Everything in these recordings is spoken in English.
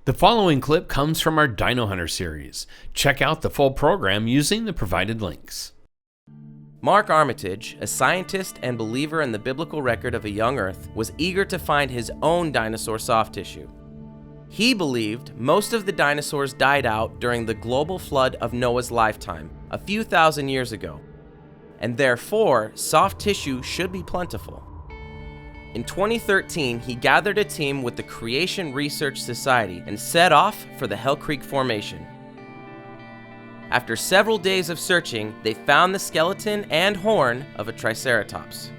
The following clip comes from our Dino Hunter series. Check out the full program using the provided links. Mark Armitage, a scientist and believer in the biblical record of a young Earth, was eager to find his own dinosaur soft tissue. He believed most of the dinosaurs died out during the global flood of Noah's lifetime, a few thousand years ago, and therefore soft tissue should be plentiful. In 2013, he gathered a team with the Creation Research Society and set off for the Hell Creek Formation. After several days of searching, they found the skeleton and horn of a Triceratops.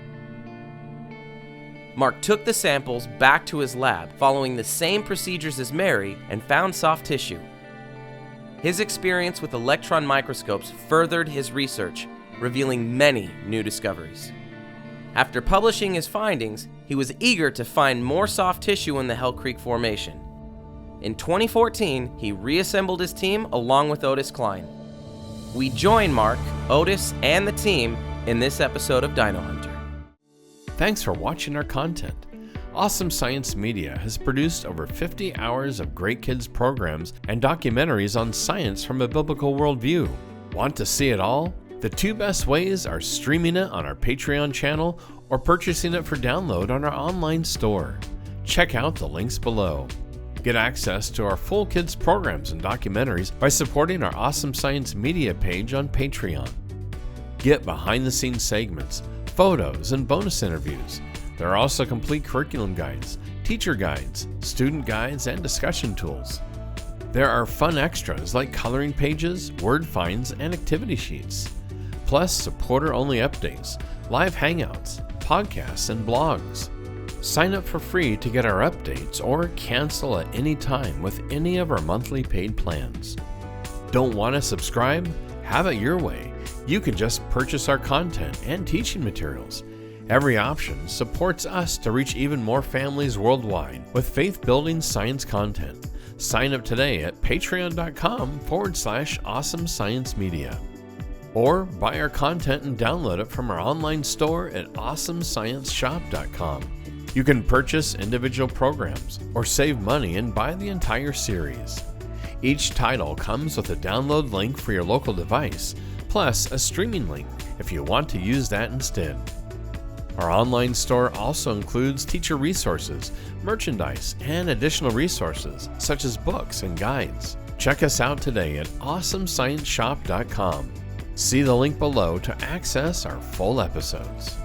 Mark took the samples back to his lab, following the same procedures as Mary, and found soft tissue. His experience with electron microscopes furthered his research, revealing many new discoveries. After publishing his findings, he was eager to find more soft tissue in the Hell Creek Formation. In 2014, he reassembled his team along with Otis Klein. We join Mark, Otis, and the team in this episode of Dino Hunter. Thanks for watching our content. Awesome Science Media has produced over 50 hours of great kids programs and documentaries on science from a biblical worldview. Want to see it all? The two best ways are streaming it on our Patreon channel or purchasing it for download on our online store. Check out the links below. Get access to our full kids programs and documentaries by supporting our Awesome Science Media page on Patreon. Get behind-the-scenes segments, photos, and bonus interviews. There are also complete curriculum guides, teacher guides, student guides, and discussion tools. There are fun extras like coloring pages, word finds, and activity sheets. Plus supporter-only updates, live hangouts, podcasts, and blogs. Sign up for free to get our updates or cancel at any time with any of our monthly paid plans. Don't want to subscribe? Have it your way. You can just purchase our content and teaching materials. Every option supports us to reach even more families worldwide with faith-building science content. Sign up today at patreon.com/Awesome Science Media. Or buy our content and download it from our online store at awesomescienceshop.com. You can purchase individual programs or save money and buy the entire series. Each title comes with a download link for your local device, plus a streaming link if you want to use that instead. Our online store also includes teacher resources, merchandise, and additional resources such as books and guides. Check us out today at awesomescienceshop.com. See the link below to access our full episodes.